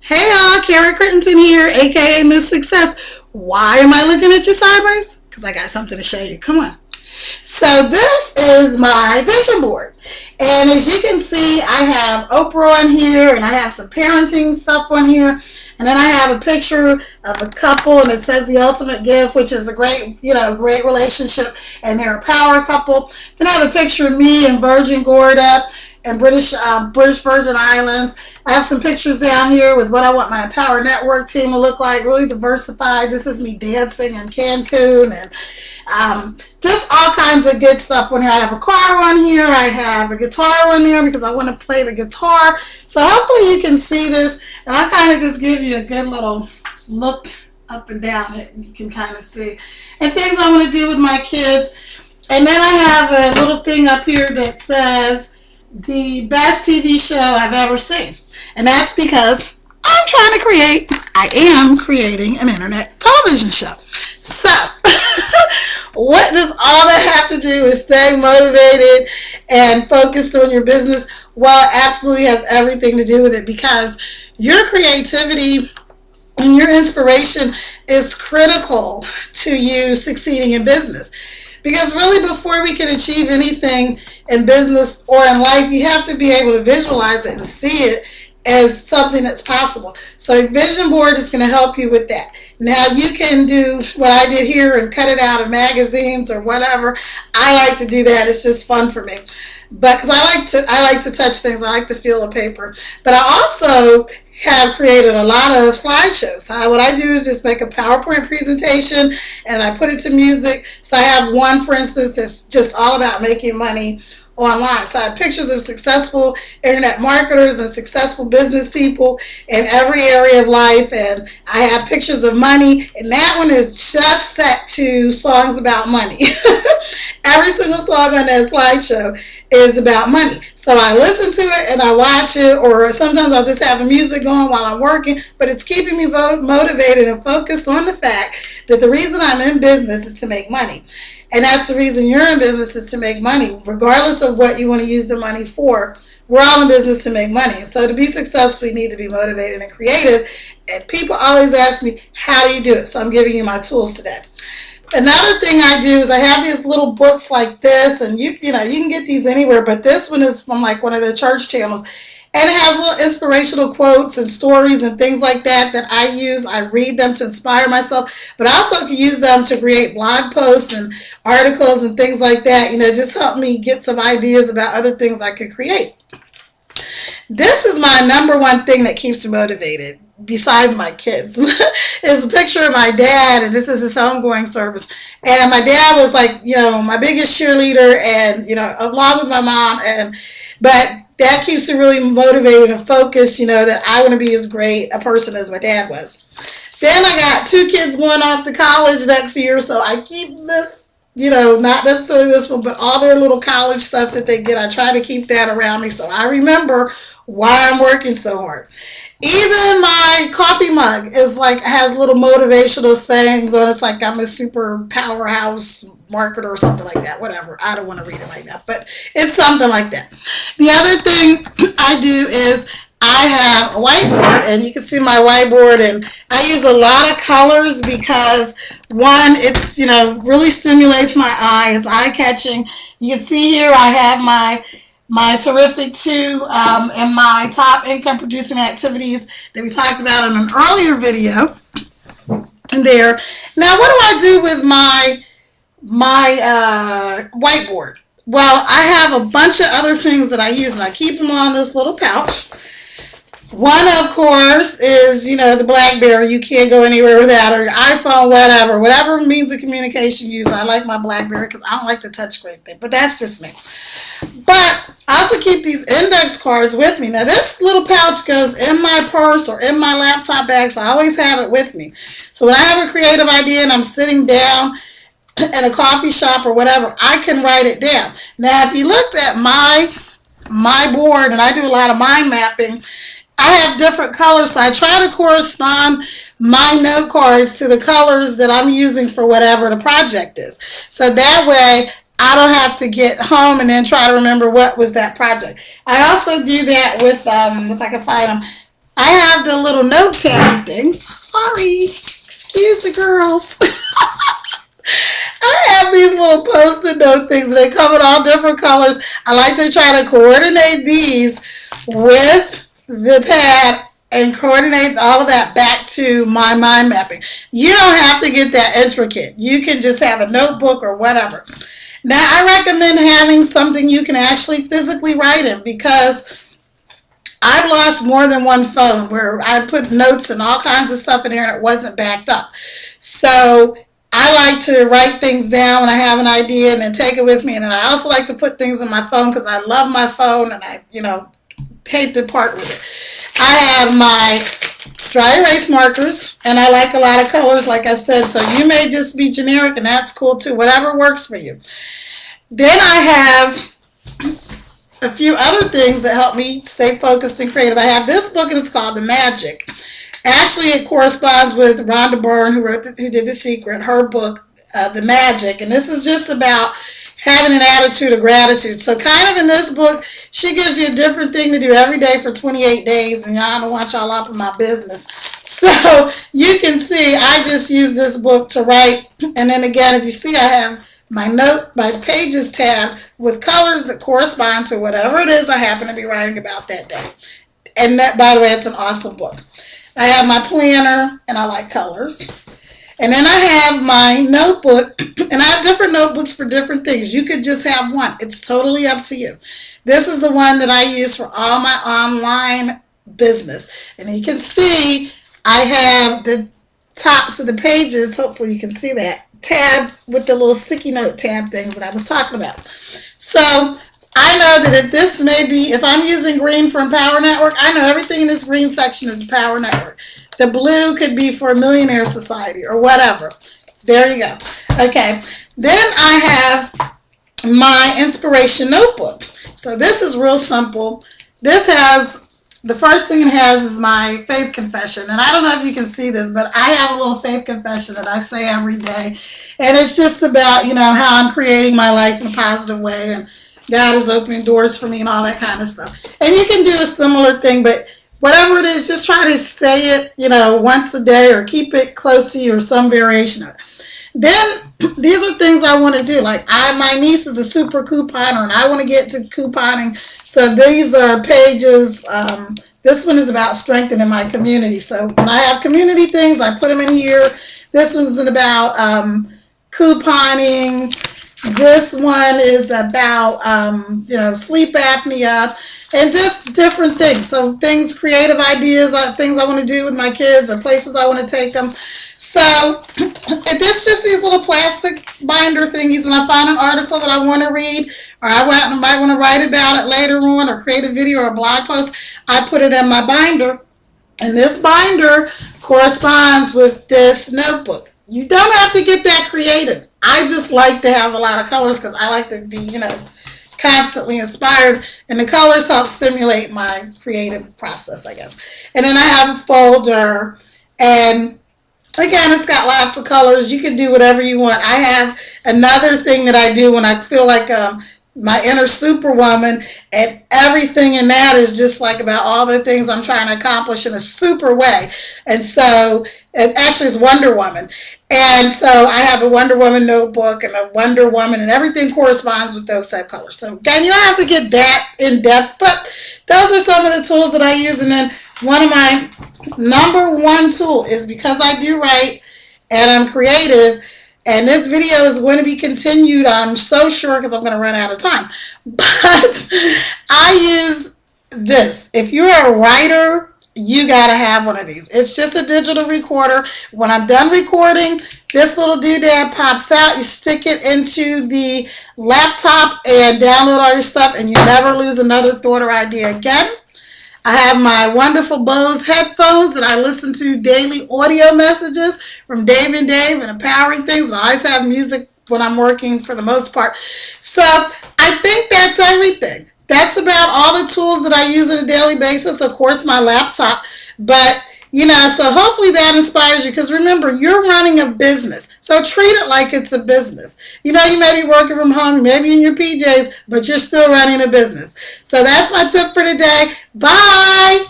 Hey y'all, Karen Crittenton here, aka Miss Success. Why am I looking at you sideways? Because I got something to show you. Come on. So this is my vision board. And as you can see, I have Oprah on here and I have some parenting stuff on here. And then I have a picture of a couple and it says the ultimate gift, which is a great, great relationship. And they're a power couple. Then I have a picture of me and Virgin Gorda and British Virgin Islands. I have some pictures down here with what I want my Power Network team to look like, really diversified. This is me dancing in Cancun and just all kinds of good stuff on here. I have a car on here. I have a guitar on there because I want to play the guitar. So hopefully you can see this. And I kind of just give you a good little look up and down it, and you can kind of see. And things I want to do with my kids. And then I have a little thing up here that says the best TV show I've ever seen. And that's because I am creating an internet television show. So, what does all that have to do with staying motivated and focused on your business? Well, it absolutely has everything to do with it, because your creativity and your inspiration is critical to you succeeding in business. Because really, before we can achieve anything in business or in life, you have to be able to visualize it and see it as something that's possible. So a vision board is going to help you with that. Now you can do what I did here and cut it out of magazines or whatever. I like to do that. It's just fun for me. But because I like to touch things, I like to feel the paper. But I also have created a lot of slideshows. What I do is just make a PowerPoint presentation and I put it to music. So I have one, for instance, that's just all about making money online. So I have pictures of successful internet marketers and successful business people in every area of life, and I have pictures of money, and that one is just set to songs about money. Every single song on that slideshow is about money. So I listen to it and I watch it, or sometimes I'll just have the music going while I'm working, but it's keeping me motivated and focused on the fact that the reason I'm in business is to make money. And that's the reason you're in business, is to make money. Regardless of what you want to use the money for, we're all in business to make money. So to be successful, you need to be motivated and creative. And people always ask me, how do you do it? So I'm giving you my tools today. Another thing I do is I have these little books like this, and you can get these anywhere, but this one is from like one of the church channels. And it has little inspirational quotes and stories and things like that I use. I read them to inspire myself, but I also can use them to create blog posts and articles and things like that. Just help me get some ideas about other things I could create. This is my number one thing that keeps me motivated, besides my kids, is a picture of my dad, and this is his homegoing service. And my dad was like, my biggest cheerleader, and, along with my mom, but that keeps me really motivated and focused, that I want to be as great a person as my dad was. Then I got 2 kids going off to college next year, so I keep this, not necessarily this one, but all their little college stuff that they get, I try to keep that around me so I remember why I'm working so hard. Even my coffee mug has little motivational sayings on it. It's like I'm a super powerhouse marketer or something like that. Whatever. I don't want to read it like that, but it's something like that. The other thing I do is I have a whiteboard, and you can see my whiteboard, and I use a lot of colors because, one, it's, really stimulates my eye. It's eye-catching. You can see here I have my Terrific 2 and my top income producing activities that we talked about in an earlier video there. Now, what do I do with my whiteboard? Well, I have a bunch of other things that I use, and I keep them on this little pouch. One, of course, is, the BlackBerry. You can't go anywhere without it, or your iPhone, whatever means of communication you use. I like my BlackBerry because I don't like the touchscreen thing, but that's just me. But I also keep these index cards with me. Now, this little pouch goes in my purse or in my laptop bag, so I always have it with me. So when I have a creative idea and I'm sitting down in a coffee shop or whatever, I can write it down. Now, if you looked at my board, and I do a lot of mind mapping, I have different colors, so I try to correspond my note cards to the colors that I'm using for whatever the project is. So that way, I don't have to get home and then try to remember what was that project. I also do that with, if I can find them, I have the little note tabby things. Sorry, excuse the girls. I have these little post-it note things. They come in all different colors. I like to try to coordinate these with the pad and coordinate all of that back to my mind mapping. You don't have to get that intricate. You can just have a notebook or whatever. Now, I recommend having something you can actually physically write in, because I've lost more than one phone where I put notes and all kinds of stuff in there and it wasn't backed up. So I like to write things down when I have an idea and then take it with me. And then I also like to put things in my phone because I love my phone and I, hate to part with it. I have my dry erase markers, and I like a lot of colors, like I said, so you may just be generic, and that's cool too, whatever works for you. Then I have a few other things that help me stay focused and creative. I have this book, and it's called The Magic. Actually, it corresponds with Rhonda Byrne, who did The Secret, her book, The Magic, and this is just about having an attitude of gratitude. So kind of in this book, she gives you a different thing to do every day for 28 days, and y'all don't want y'all up in my business. So you can see I just use this book to write, and then again, if you see, I have my pages tab with colors that correspond to whatever it is I happen to be writing about that day. And that, by the way, it's an awesome book. I have my planner, and I like colors. And then I have my notebook, and I have different notebooks for different things. You could just have one. It's totally up to you. This is the one that I use for all my online business. And you can see I have the tops of the pages, hopefully you can see that, tabs with the little sticky note tab things that I was talking about. So I know that if I'm using green from Power Network, I know everything in this green section is Power Network. The blue could be for Millionaire Society or whatever. There you go. Okay. Then I have my inspiration notebook. So this is real simple. The first thing it has is my faith confession. And I don't know if you can see this, but I have a little faith confession that I say every day. And it's just about, how I'm creating my life in a positive way. And God is opening doors for me and all that kind of stuff. And you can do a similar thing, but whatever it is, just try to say it, once a day or keep it close to you or some variation of it. Then these are things I want to do. Like my niece is a super couponer and I want to get to couponing. So these are pages. This one is about strengthening my community. So when I have community things, I put them in here. This one's about couponing. This one is about, sleep apnea. And just different things. So things, creative ideas, things I want to do with my kids or places I want to take them. So it's just these little plastic binder thingies. When I find an article that I want to read, or I might want to write about it later on or create a video or a blog post, I put it in my binder. And this binder corresponds with this notebook. You don't have to get that creative. I just like to have a lot of colors because I like to be, constantly inspired, and the colors help stimulate my creative process, I guess. And then I have a folder, and again, it's got lots of colors. You can do whatever you want. I have another thing that I do when I feel like my inner superwoman, and everything in that is just like about all the things I'm trying to accomplish in a super way. And so it actually is Wonder Woman. And so I have a Wonder Woman notebook and a Wonder Woman, and everything corresponds with those set colors. So again, you don't have to get that in depth, but those are some of the tools that I use. And then one of my number one tool is, because I do write and I'm creative, and this video is going to be continued, I'm so sure, because I'm going to run out of time. But I use this. If you're a writer, you got to have one of these. It's just a digital recorder. When I'm done recording, this little doodad pops out. You stick it into the laptop and download all your stuff, and you never lose another thought or idea again. I have my wonderful Bose headphones that I listen to daily audio messages from Dave and Dave and Empowering Things. I always have music when I'm working for the most part. So I think that's everything. That's about all the tools that I use on a daily basis. Of course, my laptop. But, so hopefully that inspires you. Because remember, you're running a business. So treat it like it's a business. You may be working from home, maybe in your PJs, but you're still running a business. So that's my tip for today. Bye.